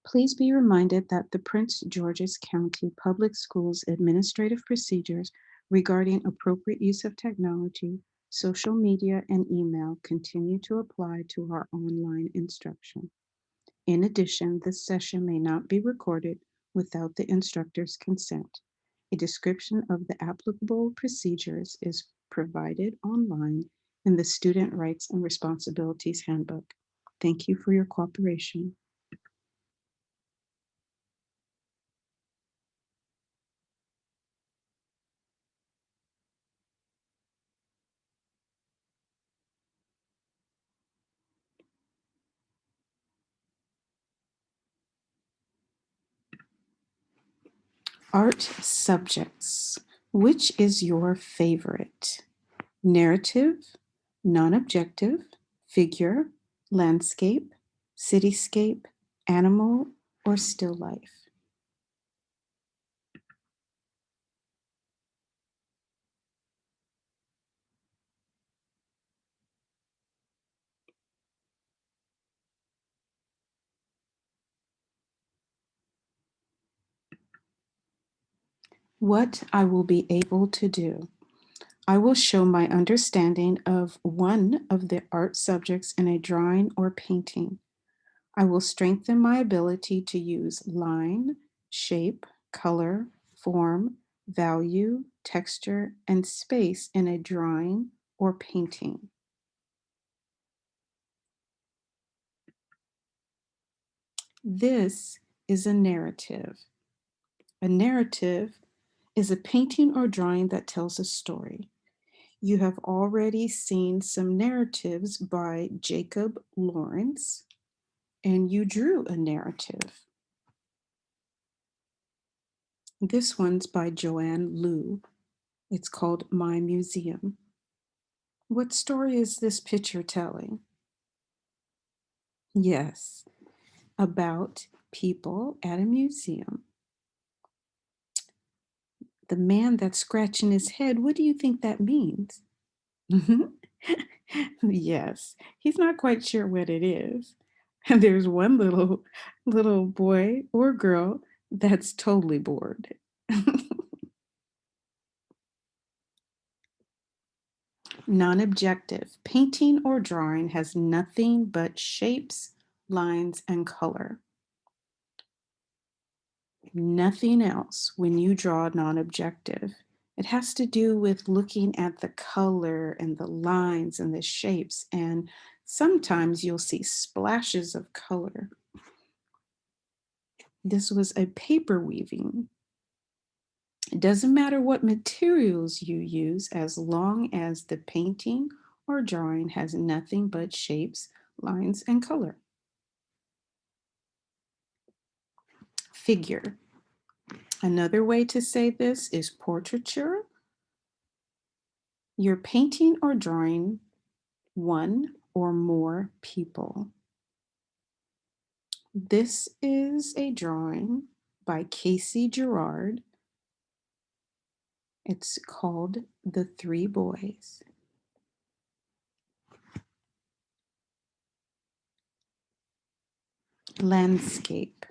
Please be reminded that the Prince George's County Public Schools administrative procedures regarding appropriate use of technology, social media, and email continue to apply to our online instruction. In addition, this session may not be recorded without the instructor's consent. A description of the applicable procedures is provided online in the Student Rights and Responsibilities Handbook. Thank you for your cooperation. Art subjects. Which is your favorite? Narrative, non-objective, figure, landscape, cityscape, animal, or still life? What I will be able to do. I will show my understanding of one of the art subjects in a drawing or painting. I will strengthen my ability to use line, shape, color, form, value, texture, and space in a drawing or painting. This is a narrative. A narrative is a painting or drawing that tells a story. You have already seen some narratives by Jacob Lawrence, and you drew a narrative. This one's by Joanne Liu. It's called My Museum. What story is this picture telling? Yes, about people at a museum. The man that's scratching his head, what do you think that means? Yes, he's not quite sure what it is. And there's one little boy or girl that's totally bored. Non-objective. Painting or drawing has nothing but shapes, lines, and color. Nothing else when you draw non-objective. It has to do with looking at the color and the lines and the shapes, and sometimes you'll see splashes of color. This was a paper weaving. It doesn't matter what materials you use as long as the painting or drawing has nothing but shapes, lines, and color. Figure. Another way to say this is portraiture. You're painting or drawing one or more people. This is a drawing by Casey Gerard. It's called The Three Boys. Landscape.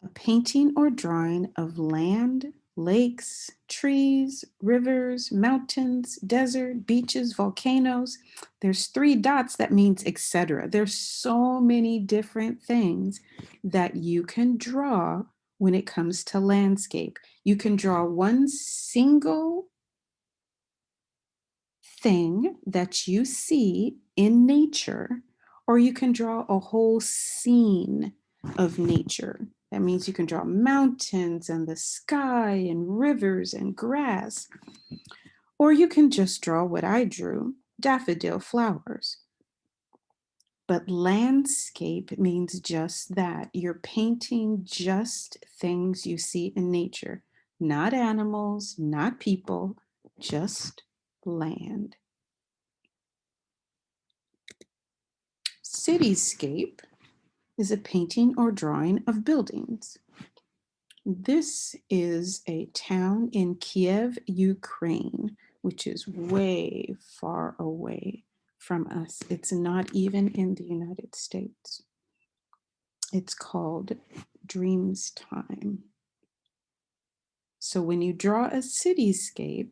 A painting or drawing of land, lakes, trees, rivers, mountains, desert, beaches, volcanoes. There's three dots, that means etc. There's so many different things that you can draw when it comes to landscape. You can draw one single thing that you see in nature, or you can draw a whole scene of nature. That means you can draw mountains and the sky and rivers and grass. Or you can just draw what I drew, daffodil flowers. But landscape means just that. You're painting just things you see in nature, not animals, not people, just land. Cityscape is a painting or drawing of buildings. This is a town in Kiev, Ukraine, which is way far away from us. It's not even in the United States. It's called Dreams Time. So when you draw a cityscape,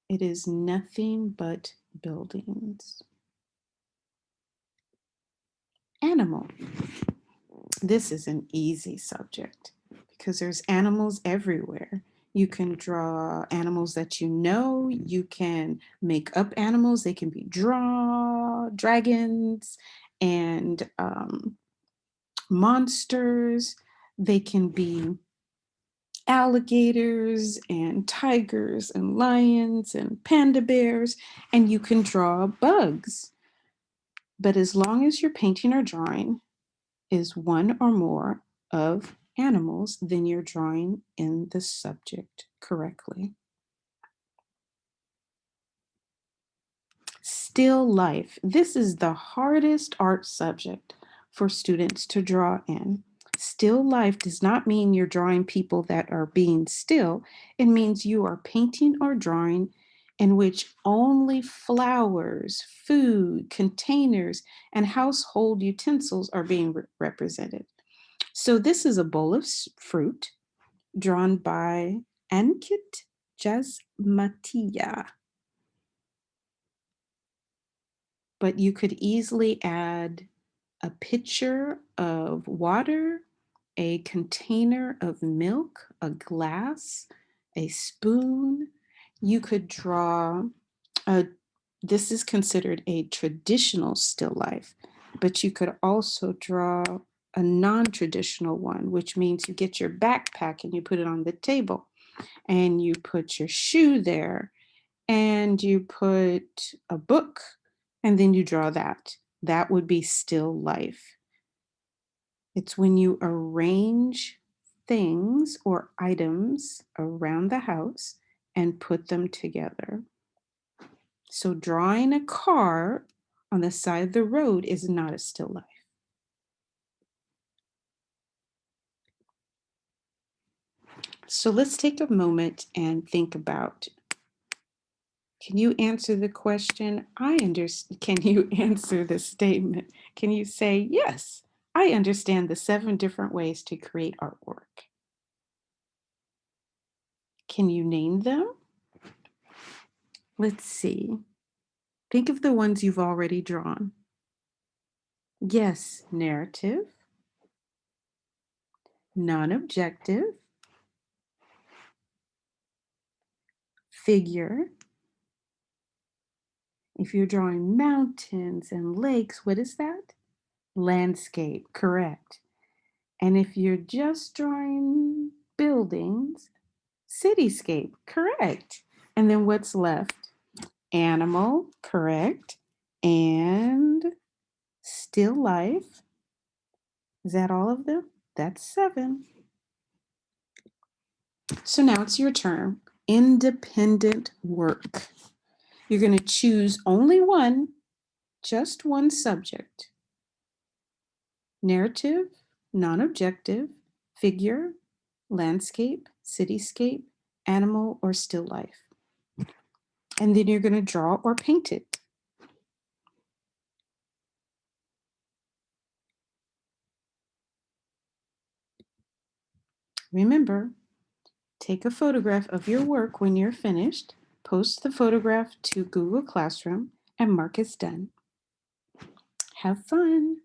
it is nothing but buildings. Animal. This is an easy subject because there's animals everywhere. You can draw animals that you know. You can make up animals. They can be dragons and monsters. They can be alligators and tigers and lions and panda bears, and you can draw bugs. But as long as your painting or drawing is one or more of animals, then you're drawing in the subject correctly. Still life. This is the hardest art subject for students to draw in. Still life does not mean you're drawing people that are being still. It means you are painting or drawing in which only flowers, food, containers, and household utensils are being represented. So this is a bowl of fruit drawn by Ankit Jasmatia. But you could easily add a pitcher of water, a container of milk, a glass, a spoon. You could draw a, this is considered a traditional still life, but you could also draw a non-traditional one, which means you get your backpack and you put it on the table and you put your shoe there and you put a book and then you draw that. That would be still life. It's when you arrange things or items around the house and put them together. So drawing a car on the side of the road is not a still life. So let's take a moment and think about, can you answer the question? I understand. Can you answer the statement? Can you say, yes, I understand the 7 different ways to create artwork? Can you name them? Let's see. Think of the ones you've already drawn. Yes, narrative, non-objective, figure. If you're drawing mountains and lakes, what is that? Landscape, correct. And if you're just drawing buildings, cityscape, correct. And then what's left? Animal, correct. And still life. Is that all of them? That's 7. So now it's your turn. Independent work. You're going to choose only one, just one subject. Narrative, non-objective, figure, landscape, cityscape, animal, or still life. And then you're going to draw or paint it. Remember, take a photograph of your work when you're finished, post the photograph to Google Classroom, and mark as done. Have fun.